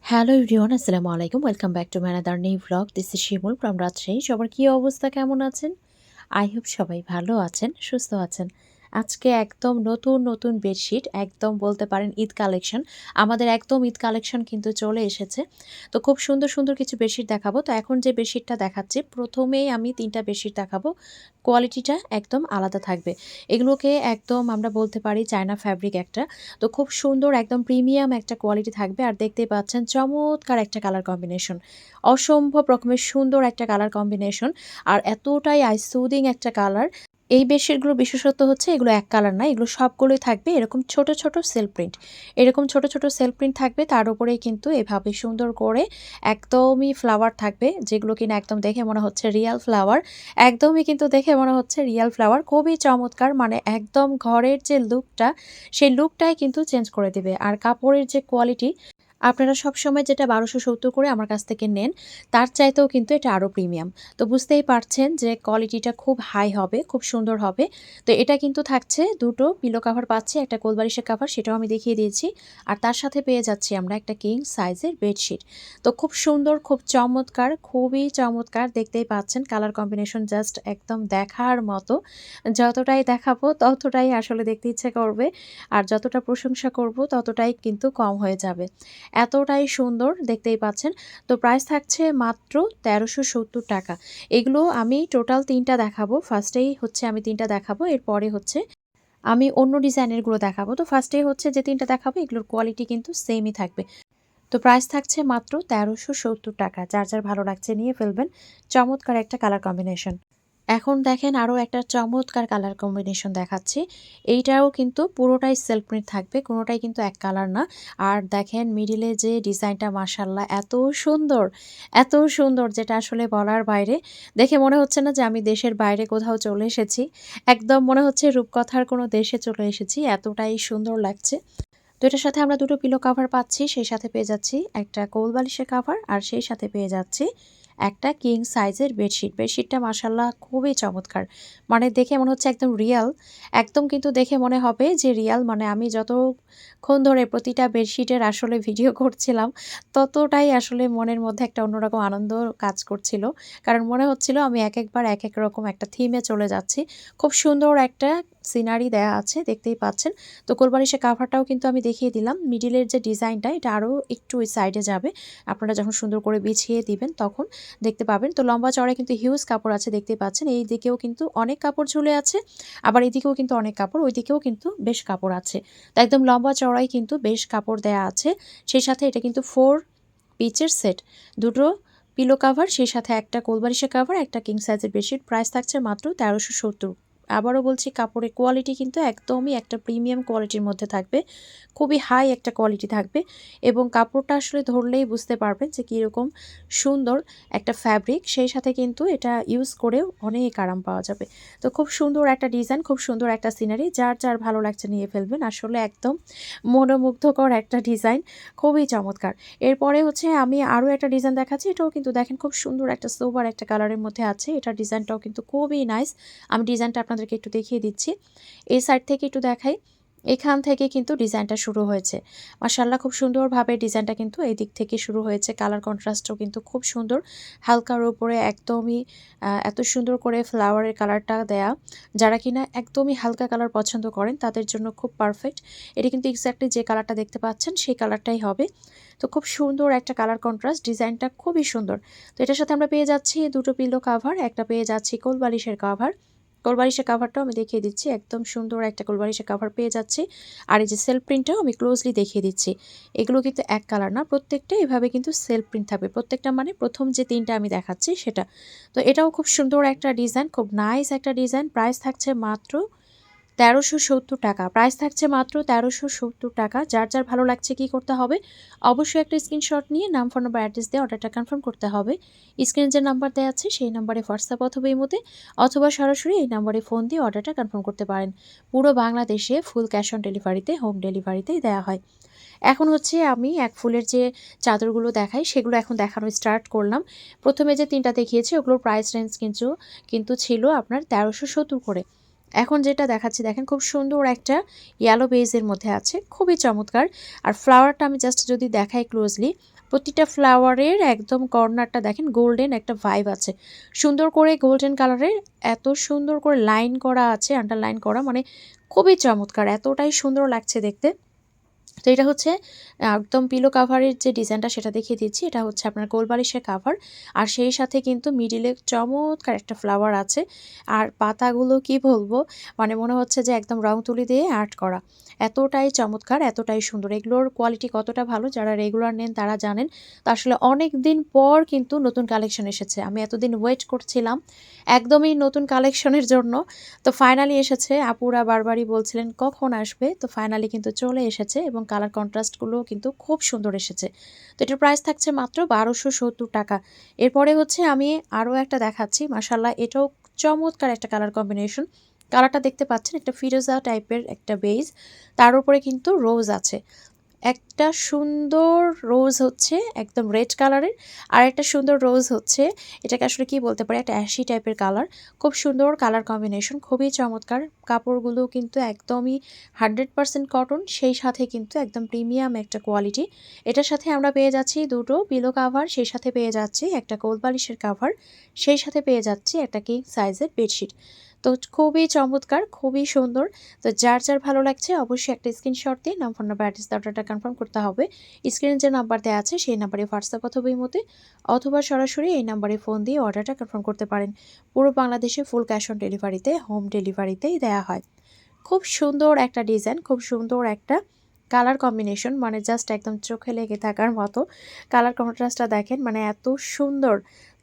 Hello everyone, আসসালামু আলাইকুম। Welcome back to my another new vlog. This is Shimul from Rajshahi. সবার কী অবস্থা, কেমন আছেন? আই হোপ সবাই ভালো আছেন, সুস্থ আছেন। আজকে একদম নতুন নতুন বেডশিট, একদম বলতে পারেন ঈদ কালেকশন। আমাদের একদম ঈদ কালেকশন কিন্তু চলে এসেছে। তো খুব সুন্দর সুন্দর কিছু বেডশিট দেখাবো। তো এখন যে বেডশিটটা দেখাচ্ছি, প্রথমেই আমি ৩টা বেডশিট দেখাবো। কোয়ালিটিটা একদম আলাদা থাকবে। এগুলোকে একদম আমরা বলতে পারি চায়না ফ্যাব্রিক একটা। তো খুব সুন্দর একদম প্রিমিয়াম একটা কোয়ালিটি থাকবে। আর দেখতেই পাচ্ছেন চমৎকার একটা কালার কম্বিনেশন। অসম্ভব রকমের সুন্দর একটা কালার কম্বিনেশন। আর এতটাই সুদিং একটা কালার। এই বেডশিটগুলোর বিশেষত্ব হচ্ছে এগুলো এক কালার না, এগুলো সবগুলোই থাকবে এরকম ছোট ছোট সেল প্রিন্ট। এরকম ছোট ছোট সেল প্রিন্ট থাকবে, তার উপরেই কিন্তু এভাবে সুন্দর করে একদমই ফ্লাওয়ার থাকবে, যেগুলো কিনা একদম দেখে মনে হচ্ছে রিয়াল ফ্লাওয়ার। একদমই কিন্তু দেখে মনে হচ্ছে রিয়াল ফ্লাওয়ার, খুবই চমৎকার। মানে একদম ঘরের যে লুকটা, সেই লুকটাই কিন্তু চেঞ্জ করে দিবে। আর কাপড়ের যে কোয়ালিটি, আপনারা সবসময় যেটা ১২৭০ করে আমার কাছ থেকে নেন, তার চাইতেও কিন্তু এটা আরও প্রিমিয়াম। তো বুঝতেই পারছেন যে কোয়ালিটিটা খুব হাই হবে, খুব সুন্দর হবে। তো এটা কিন্তু থাকছে দুটো পিলো কাভার পাচ্ছি, একটা কোলবালিশের কাভার, সেটাও আমি দেখিয়ে দিয়েছি। আর তার সাথে পেয়ে যাচ্ছি আমরা একটা কিং সাইজের বেডশিট। তো খুব সুন্দর, খুব চমৎকার, খুবই চমৎকার। দেখতেই পাচ্ছেন কালার কম্বিনেশন জাস্ট একদম দেখার মতো। যতটাই দেখাবো ততটাই আসলে দেখতে ইচ্ছে করবে। আর যতটা প্রশংসা করব ততটাই কিন্তু কম হয়ে যাবে। এতটাই সুন্দর, দেখতেই পাচ্ছেন। তো প্রাইস থাকছে মাত্র ১৩৭০ টাকা। এগুলো আমি টোটাল ৩টা দেখাবো। ফার্স্টেই হচ্ছে আমি ৩টা দেখাবো, এরপরে হচ্ছে আমি অন্য ডিজাইনেরগুলো দেখাবো। তো ফার্স্টেই হচ্ছে যে ৩টা দেখাবো, এগুলোর কোয়ালিটি কিন্তু সেমই থাকবে। তো প্রাইস থাকছে মাত্র ১৩৭০ টাকা। যার যার ভালো লাগছে নিয়ে ফেলবেন। চমৎকার একটা কালার কম্বিনেশন। এখন দেখেন আরও একটা চমৎকার কালার কম্বিনেশন দেখাচ্ছি। এইটাও কিন্তু পুরোটাই সেলফ প্রিন্ট থাকবে, কোনোটাই কিন্তু এক কালার না। আর দেখেন মিডিলে যে ডিজাইনটা, মাশাআল্লাহ এত সুন্দর, এত সুন্দর, যেটা আসলে বলার বাইরে। দেখে মনে হচ্ছে না যে আমি দেশের বাইরে কোথাও চলে এসেছি। একদম মনে হচ্ছে রূপকথার কোনো দেশে চলে এসেছি, এতটাই সুন্দর লাগছে। তো এটার সাথে আমরা দুটো পিলো কাভার পাচ্ছি, সেই সাথে পেয়ে যাচ্ছি একটা কোল বালিশের কাভার, আর সেই সাথে পেয়ে যাচ্ছি একটা কিং সাইজের বেডশিট। বেডশিটটা মাশাআল্লাহ খুবই চমৎকার। মানে দেখে মনে হচ্ছে একদম রিয়াল। একদম কিন্তু দেখে মনে হবে যে রিয়াল। মানে আমি যতক্ষণ ধরে প্রতিটা বেডশিটের আসলে ভিডিও করছিলাম, ততটাই আসলে মনের মধ্যে একটা অন্যরকম আনন্দ কাজ করছিল। কারণ মনে হচ্ছিল আমি একেকবার একেক রকম একটা থিমে চলে যাচ্ছি। খুব সুন্দর একটা সিনারি দেয়া আছে, দেখতেই পাচ্ছেন। তো কোলবালিশের কাভারটাও কিন্তু আমি দেখিয়ে দিলাম। মিডিলের যে ডিজাইনটা, এটা আরও একটু ওই সাইডে যাবে। আপনারা যখন সুন্দর করে বিছিয়ে দিবেন তখন দেখতে পাবেন। তো লম্বা চওড়ায় কিন্তু হিউজ কাপড় আছে, দেখতেই পাচ্ছেন। এই দিকেও কিন্তু অনেক কাপড় ঝুলে আছে, আবার এদিকেও কিন্তু অনেক কাপড়, ওই দিকেও কিন্তু বেশ কাপড় আছে। তো একদম লম্বা চওড়ায় কিন্তু বেশ কাপড় দেয়া আছে। সেই সাথে এটা কিন্তু 4 পিচের সেট। দুটো পিলো কাভার, সেই সাথে একটা কোলবালিশের কাভার, একটা কিং সাইজের বেডশিট। প্রাইস থাকছে মাত্র ১৩৭০। আবারও বলছি, কাপড়ের কোয়ালিটি কিন্তু একদমই একটা প্রিমিয়াম কোয়ালিটির মধ্যে থাকবে। খুবই হাই একটা কোয়ালিটি থাকবে, এবং কাপড়টা আসলে ধরলেই বুঝতে পারবেন যে কীরকম সুন্দর একটা ফ্যাব্রিক। সেই সাথে কিন্তু এটা ইউজ করেও অনেক আরাম পাওয়া যাবে। তো খুব সুন্দর একটা ডিজাইন, খুব সুন্দর একটা সিনারি। যার যার ভালো লাগছে নিয়ে ফেলবেন। আসলে একদম মনোমুগ্ধকর একটা ডিজাইন, খুবই চমৎকার। এরপরে হচ্ছে আমি আরও একটা ডিজাইন দেখাচ্ছি। এটাও কিন্তু দেখেন খুব সুন্দর একটা সোবার একটা কালারের মধ্যে আছে। এটার ডিজাইনটাও কিন্তু খুবই নাইস। আমি ডিজাইনটা আপনাদেরকে একটু দেখিয়ে দিচ্ছি। এই সাইড থেকে একটু দেখাই। এখান থেকে কিন্তু ডিজাইনটা শুরু হয়েছে। মাশাআল্লাহ খুব সুন্দরভাবে ডিজাইনটা কিন্তু এই দিক থেকে শুরু হয়েছে। কালার কন্ট্রাস্টও কিন্তু খুব সুন্দর। হালকার উপরে একদমই এত সুন্দর করে ফ্লাওয়ারের কালারটা দেয়া। যারা কিনা একদমই হালকা কালার পছন্দ করেন তাদের জন্য খুব পারফেক্ট। এটা কিন্তু এক্স্যাক্টলি যে কালারটা দেখতে পাচ্ছেন সেই কালারটাই হবে। তো খুব সুন্দর একটা কালার কন্ট্রাস্ট, ডিজাইনটা খুবই সুন্দর। তো এটার সাথে আমরা পেয়ে যাচ্ছি দুটো পিলো কাভার, একটা পেয়ে যাচ্ছি কোলবালিশের কাভার। কোলবালিশের কাভারটাও আমি দেখিয়ে দিচ্ছি। একদম সুন্দর একটা কোলবালিশের কাভার পেয়ে যাচ্ছি। আর এই যে সেলফ প্রিন্টটাও আমি ক্লোজলি দেখিয়ে দিচ্ছি। এগুলো কিন্তু এক কালার না, প্রত্যেকটা এভাবে কিন্তু সেলফ প্রিন্ট থাকবে। প্রত্যেকটা মানে প্রথম যে ৩টা আমি দেখাচ্ছি সেটা। তো এটাও খুব সুন্দর একটা ডিজাইন, খুব নাইস একটা ডিজাইন। প্রাইস থাকছে মাত্র ১৩৭০ টাকা। প্রাইস থাকছে মাত্র ১৩৭০ টাকা। যার যার ভালো লাগছে কি করতে হবে, অবশ্যই একটা স্ক্রিনশট নিয়ে নাম, ফোন নাম্বার, অ্যাড্রেস দিয়ে অর্ডারটা কনফার্ম করতে হবে। স্ক্রিনে যে নাম্বার দেওয়া আছে সেই নাম্বারে হোয়াটসঅ্যাপ অথবা ইমোতে, অথবা সরাসরি এই নাম্বারে ফোন দিয়ে অর্ডারটা কনফার্ম করতে পারেন। পুরো বাংলাদেশে ফুল ক্যাশ অন ডেলিভারিতে, হোম ডেলিভারিতেই দেওয়া হয়। এখন হচ্ছে আমি এক ফুলের যে চাদরগুলো দেখাই সেগুলো এখন দেখানো স্টার্ট করলাম। প্রথমে যে ৩টা দেখিয়েছি ওগুলোর প্রাইস রেঞ্জ কিন্তু ছিল আপনার ১৩৭০ করে। এখন যেটা দেখাচ্ছি দেখেন খুব সুন্দর একটা ইয়েলো বেজের মধ্যে আছে, খুবই চমৎকার। আর ফ্লাওয়ারটা আমি জাস্ট যদি দেখাই ক্লোজলি, প্রতিটা ফ্লাওয়ারের একদম কর্নারটা দেখেন গোল্ডেন একটা ভাইব আছে, সুন্দর করে গোল্ডেন কালারের এত সুন্দর করে লাইন করা আছে, আন্ডারলাইন করা, মানে খুবই চমৎকার, এতটাই সুন্দর লাগছে দেখতে। তো এটা হচ্ছে একদম পিলো কাভারের যে ডিজাইনটা সেটা দেখিয়ে দিচ্ছি। এটা হচ্ছে আপনার কোলবালিশের কাভার, আর সেই সাথে কিন্তু মিডিলে চমৎকার একটা ফ্লাওয়ার আছে। আর পাতাগুলো কি বলবো, মানে মনে হচ্ছে যে একদম রং তুলি দিয়ে আর্ট করা, এতটাই চমৎকার, এতটাই সুন্দর। এগুলোর কোয়ালিটি কতটা ভালো যারা রেগুলার নেন তারা জানেন। তো আসলে অনেক দিন পর কিন্তু নতুন কালেকশন এসেছে, আমি এতদিন ওয়েট করছিলাম একদমই নতুন কালেকশনের জন্য। তো ফাইনালি এসেছে, আপুরা বারবারই বলছিলেন কখন আসবে, তো ফাইনালি কিন্তু চলে এসেছে এবং কালার কন্ট্রাস্টগুলো কিন্তু খুব সুন্দর এসেছে। তো এটার প্রাইস থাকছে মাত্র 1270 টাকা। এরপরে হচ্ছে আমি আরও একটা দেখাচ্ছি, মাশাল্লাহ এটাও চমৎকার একটা কালার কম্বিনেশন। কালারটা দেখতে পাচ্ছেন, একটা ফিরোজা টাইপের একটা বেজ, তার উপরে কিন্তু রোজ আছে। একটা সুন্দর রোজ হচ্ছে একদম রেড কালারের, আর একটা সুন্দর রোজ হচ্ছে, এটাকে আসলে কি বলতে পারি, একটা অ্যাশি টাইপের কালার। খুব সুন্দর কালার কম্বিনেশন, খুবই চমৎকার। কাপড়গুলো কিন্তু একদমই 100% কটন, সেই সাথে কিন্তু একদম প্রিমিয়াম একটা কোয়ালিটি। এটার সাথে আমরা পেয়ে যাচ্ছি দুটো পিলো কাভার, সেই সাথে পেয়ে যাচ্ছি একটা কোল বালিশের কাভার, সেই সাথে পেয়ে যাচ্ছি একটা কিং সাইজের বেডশিট। তো খুবই চমৎকার, খুবই সুন্দর। তো যার যার ভালো লাগছে অবশ্যই একটা স্ক্রিনশট দিয়ে নাম, ফোন নাম্বার, অ্যাড্রেস, অর্ডারটা কনফার্ম করতে হবে। স্ক্রিনে যে নাম্বার দেওয়া আছে সেই নাম্বারে হোয়াটসঅ্যাপ অথবা ইমোতে, অথবা সরাসরি এই নাম্বারে ফোন দিয়ে অর্ডারটা কনফার্ম করতে পারেন। পুরো বাংলাদেশে ফুল ক্যাশ অন ডেলিভারিতে, হোম ডেলিভারিতেই দেওয়া হয়। খুব সুন্দর একটা ডিজাইন, খুব সুন্দর একটা কালার কম্বিনেশন, মানে জাস্ট একদম চোখে লেগে থাকার মতো। কালার কন্ট্রাস্টটা দেখেন, মানে এত সুন্দর,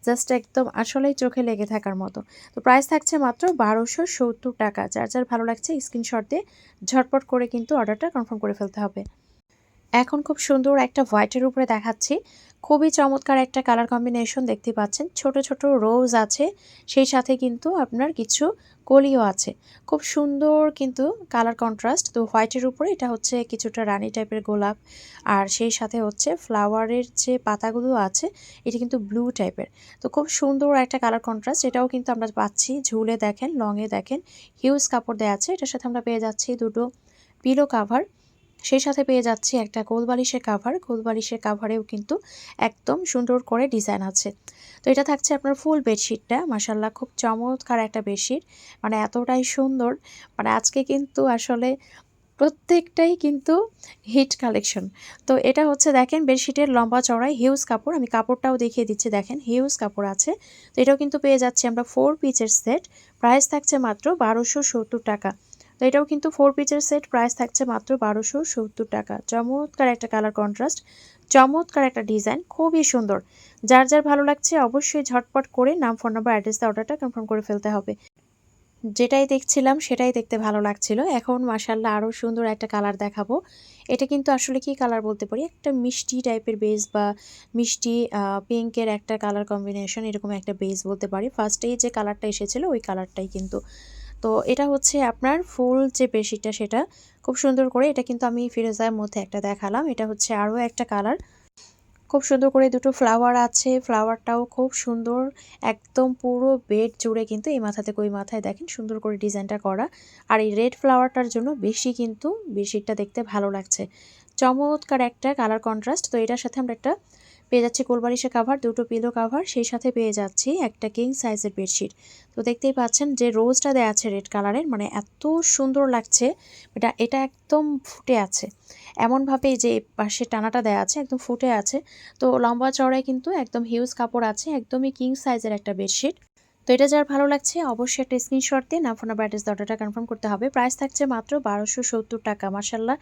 জাস্ট একদম আসলেই চোখে লেগে থাকার মতো। তো প্রাইস থাকছে মাত্র 1270 টাকা। যার যার ভালো লাগছে স্ক্রিনশট দিয়ে ঝটপট করে কিন্তু অর্ডারটা কনফার্ম করে ফেলতে হবে। এখন খুব সুন্দর একটা হোয়াইটের উপরে দেখাচ্ছি, খুবই চমৎকার একটা কালার কম্বিনেশন দেখতে পাচ্ছেন। ছোট ছোট রোজ আছে, সেই সাথে কিন্তু আপনার কিছু কলিও আছে, খুব সুন্দর কিন্তু কালার কন্ট্রাস্ট। তো হোয়াইটের উপরে এটা হচ্ছে কিছুটা রানী টাইপের গোলাপ, আর সেই সাথে হচ্ছে ফ্লাওয়ারের যে পাতাগুলো আছে এটা কিন্তু ব্লু টাইপের। তো খুব সুন্দর একটা কালার কন্ট্রাস্ট, এটাও কিন্তু আমরা পাচ্ছি ঝুলে দেখেন, লংয়ে দেখেন, হিউজ কাপড় দেওয়া আছে। এটার সাথে আমরা পেয়ে যাচ্ছি দুটো পিলো কাভার, সেই সাথে পেয়ে যাচ্ছি একটা কোলবালিশের কাভার। কোলবালিশের কাভারেও কিন্তু একদম সুন্দর করে ডিজাইন আছে। তো এটা থাকছে আপনার ফুল বেডশিটটা, মাশাল্লাহ খুব চমৎকার একটা বেডশিট, মানে এতটাই সুন্দর। মানে আজকে কিন্তু আসলে প্রত্যেকটাই কিন্তু হিট কালেকশন। তো এটা হচ্ছে দেখেন বেডশিটের লম্বা চড়াই হিউজ কাপড়, আমি কাপড়টাও দেখিয়ে দিচ্ছি, দেখেন হিউজ কাপড় আছে। তো এটাও কিন্তু পেয়ে যাচ্ছি আমরা 4 পিসের সেট, প্রাইস থাকছে মাত্র 1270 টাকা। তো এটাও কিন্তু 4 পিসের সেট, প্রাইস থাকছে মাত্র 1270 টাকা। চমৎকার একটা কালার কন্ট্রাস্ট, চমৎকার একটা ডিজাইন, খুবই সুন্দর। যার যার ভালো লাগছে অবশ্যই ঝটপট করে নাম, ফোন নাম্বার, অ্যাড্রেস, অর্ডারটা কনফার্ম করে ফেলতে হবে। যেটাই দেখছিলাম সেটাই দেখতে ভালো লাগছিল। এখন মাশাআল্লাহ আরও সুন্দর একটা কালার দেখাবো। এটা কিন্তু আসলে কি কালার বলতে পারি, একটা মিষ্টি টাইপের বেজ বা মিষ্টি পিঙ্কের একটা কালার কম্বিনেশন, এরকম একটা বেজ বলতে পারি। ফার্স্টেই যে কালারটা এসেছিল ওই কালারটাই কিন্তু। তো এটা হচ্ছে আপনার ফুল যে বেডশিটটা সেটা খুব সুন্দর করে, এটা কিন্তু আমি ফিরোজার মধ্যে একটা দেখালাম, এটা হচ্ছে আরও একটা কালার। খুব সুন্দর করে দুটো ফ্লাওয়ার আছে, ফ্লাওয়ারটাও খুব সুন্দর, একদম পুরো বেড জুড়ে কিন্তু এই মাথা থেকে ওই মাথায় দেখেন সুন্দর করে ডিজাইনটা করা। আর এই রেড ফ্লাওয়ারটার জন্য বেশি কিন্তু বেডশিটটা দেখতে ভালো লাগছে, চমৎকার একটা কালার কন্ট্রাস্ট। তো এটার সাথে আমরা একটা পেয়ে যাচ্ছি কোলবালিশের কাভার, দুটো পিলো কাভার, সেই সাথে পেয়ে যাচ্ছি একটা কিং সাইজের বেডশিট। তো দেখতেই পাচ্ছেন যে রোজটা দেওয়া আছে রেড কালারের, মানে এত সুন্দর লাগছে। এটা একদম ফুটে আছে, এমনভাবে যে পাশে টানাটা দেওয়া আছে একদম ফুটে আছে। তো লম্বা চওড়ায় কিন্তু একদম হিউজ কাপড় আছে, একদমই কিং সাইজের একটা বেডশিট। তো এটা যার ভালো লাগছে অবশ্যই একটা স্ক্রিনশট দিয়ে নাম, ফোন নাম্বার, অ্যাড্রেস, অর্ডারটা কনফার্ম করতে হবে। প্রাইস থাকছে মাত্র 1270 টাকা। মাশাল্লাহ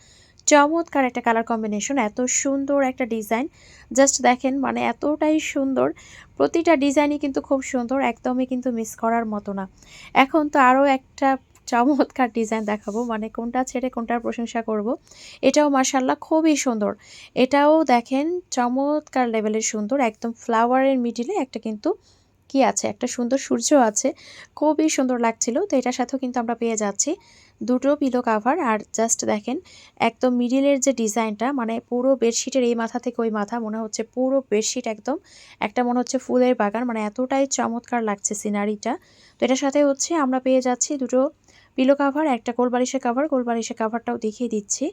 চমৎকার একটা কালার কম্বিনেশন, এত সুন্দর একটা ডিজাইন, জাস্ট দেখেন, মানে এতটাই সুন্দর। প্রতিটা ডিজাইনই কিন্তু খুব সুন্দর, একদমই কিন্তু মিস করার মতো না। এখন তো আরও একটা চমৎকার ডিজাইন দেখাবো, মানে কোনটা ছেড়ে কোনটার প্রশংসা করব। এটাও মাশাল্লাহ খুবই সুন্দর, এটাও দেখেন চমৎকার লেভেলের সুন্দর, একদম ফ্লাওয়ারের মিডিলে একটা কিন্তু কি আছে, একটা সুন্দর সূর্য আছে, খুবই সুন্দর লাগছিল। তো এটার সাথেও কিন্তু আমরা পেয়ে যাচ্ছি দুটো পিলো কাভার। আর জাস্ট দেখেন একদম মিডিলের যে ডিজাইনটা, মানে পুরো বেডশিটের এই মাথা থেকে ওই মাথা মনে হচ্ছে পুরো বেডশিট একদম একটা মনে হচ্ছে ফুলের বাগান, মানে এতটাই চমৎকার লাগছে সিনারিটা। তো এটার সাথে হচ্ছে আমরা পেয়ে যাচ্ছি দুটো পিলো কাভার, একটা কোল বালিশের কাভারটাও দেখিয়ে দিচ্ছি।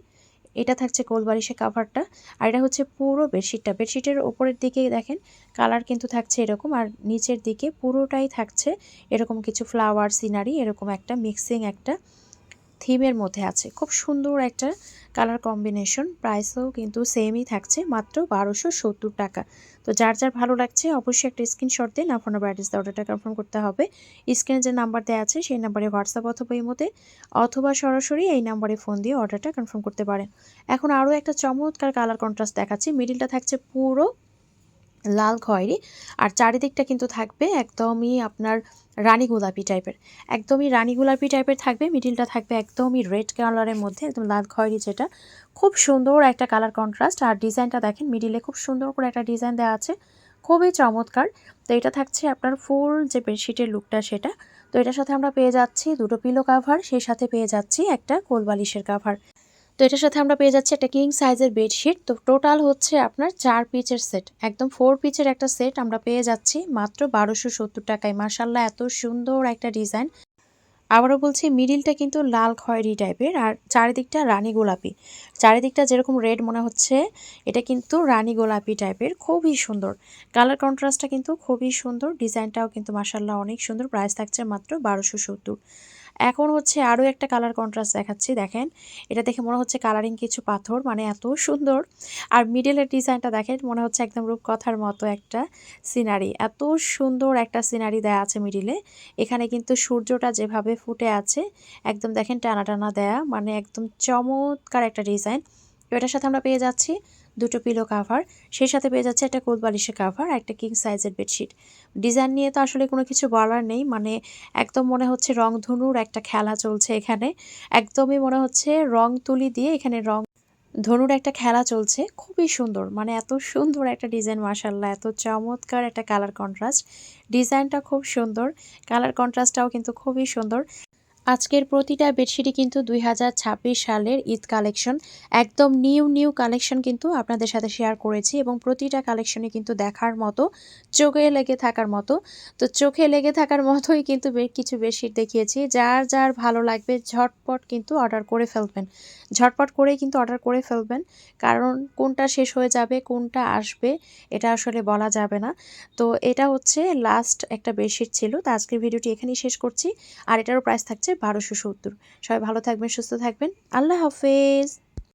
এটা থাকছে কোল বালিশের কাভারটা, আর এটা হচ্ছে পুরো বেডশিটটা। বেডশিটের ওপরের দিকে দেখেন কালার কিন্তু থাকছে এরকম, আর নিচের দিকে পুরোটাই থাকছে এরকম কিছু ফ্লাওয়ার সিনারি, এরকম একটা মিক্সিং একটা থিমের মধ্যে আছে। খুব সুন্দর একটা কালার কম্বিনেশন। প্রাইসও কিন্তু সেমই থাকছে, মাত্র 1270 টাকা। তো যার যার ভালো লাগছে অবশ্যই একটা স্ক্রিনশট দিন, ফোন নাম্বার অ্যাড্রেস দিয়ে অর্ডারটা কনফার্ম করতে হবে। স্ক্রিনে যে নাম্বার দেওয়া আছে সেই নাম্বারে হোয়াটসঅ্যাপ অথবা ইমোতে অথবা সরাসরি এই নাম্বারে ফোন দিয়ে অর্ডারটা কনফার্ম করতে পারেন। এখন আরও একটা চমৎকার কালার কন্ট্রাস্ট দেখাচ্ছি। মিডিলটা থাকছে পুরো লাল খয়েরি, আর চারিদিকটা কিন্তু থাকবে একদমই আপনার রানী গোলাপি টাইপের, একদমই রানী গোলাপি টাইপের থাকবে। মিডিলটা থাকবে একদমই রেড কালারের মধ্যে, একদম লাল খয়েরি, যেটা খুব সুন্দর একটা কালার কন্ট্রাস্ট। আর ডিজাইনটা দেখেন, মিডিলে খুব সুন্দর করে একটা ডিজাইন দেওয়া আছে, খুবই চমৎকার। তো এটা থাকছে আপনার ফুল যে বেডশিটের লুকটা সেটা। তো এটার সাথে আমরা পেয়ে যাচ্ছি দুটো পিলো কাভার, সেই সাথে পেয়ে যাচ্ছি একটা কোল বালিশের কাভার। তো এটার সাথে আমরা পেয়ে যাচ্ছি একটা কিং সাইজের বেডশিট। তো টোটাল হচ্ছে আপনার 4 পিচের সেট, একদম 4 পিচের একটা সেট আমরা পেয়ে যাচ্ছি মাত্র 1270 টাকায়। মাশাআল্লাহ, এত সুন্দর একটা ডিজাইন। আবারও বলছি, মিডিলটা কিন্তু লাল খয়েরি টাইপের, আর চারিদিকটা রানী গোলাপি। চারিদিকটা যেরকম রেড মনে হচ্ছে, এটা কিন্তু রানী গোলাপি টাইপের, খুবই সুন্দর। কালার কন্ট্রাস্টটা কিন্তু খুবই সুন্দর, ডিজাইনটাও কিন্তু মাশাআল্লাহ অনেক সুন্দর। প্রাইস থাকছে মাত্র 1270। এখন হচ্ছে আরও একটা কালার কন্ট্রাস্ট দেখাচ্ছি। দেখেন, এটা দেখে মনে হচ্ছে কালারিং কিছু পাথর, মানে এত সুন্দর। আর মিডলের ডিজাইনটা দেখেন, মনে হচ্ছে একদম রূপকথার মতো একটা সিনারি, এত সুন্দর একটা সিনারি দেয়া আছে মিডিলে। এখানে কিন্তু সূর্যটা যেভাবে ফুটে আছে, একদম দেখেন টানা টানা দেয়া, মানে একদম চমৎকার একটা ডিজাইন। এটার সাথে আমরা পেয়ে যাচ্ছি দুটো পিলো কাভার, সেই সাথে পেয়ে যাচ্ছে একটা কোল বালিশের কাভার, একটা কিং সাইজের বেডশিট। ডিজাইন নিয়ে তো আসলে কোনো কিছু বলার নেই, মানে একদম মনে হচ্ছে রংধনুর একটা খেলা চলছে এখানে। একদমই মনে হচ্ছে রং তুলি দিয়ে এখানে রং ধনুর একটা খেলা চলছে, খুবই সুন্দর, মানে এত সুন্দর একটা ডিজাইন। মাশাআল্লাহ, এত চমৎকার একটা কালার কন্ট্রাস্ট। ডিজাইনটা খুব সুন্দর, কালার কন্ট্রাস্টটাও কিন্তু খুবই সুন্দর। আজকের প্রতিটা বেডশিটই কিন্তু 2026 সালের ঈদ কালেকশন, একদম নিউ কালেকশন কিন্তু আপনাদের সাথে শেয়ার করেছি, এবং প্রতিটা কালেকশনই কিন্তু দেখার মতো, চোখে লেগে থাকার মতো। তো চোখে লেগে থাকার মতোই কিন্তু কিছু বেডশিট দেখিয়েছি। যার যার ভালো লাগবে ঝটপট কিন্তু অর্ডার করে ফেলবেন, ঝটপট করেই কিন্তু অর্ডার করে ফেলবেন, কারণ কোনটা শেষ হয়ে যাবে কোনটা আসবে এটা আসলে বলা যাবে না। তো এটা হচ্ছে লাস্ট একটা বেডশিট ছিল। তো আজকের ভিডিওটি এখানেই শেষ করছি, আর এটারও প্রাইস থাকছে 1270। সবাই ভালো থাকবেন, সুস্থ থাকবেন। আল্লাহ হাফেজ।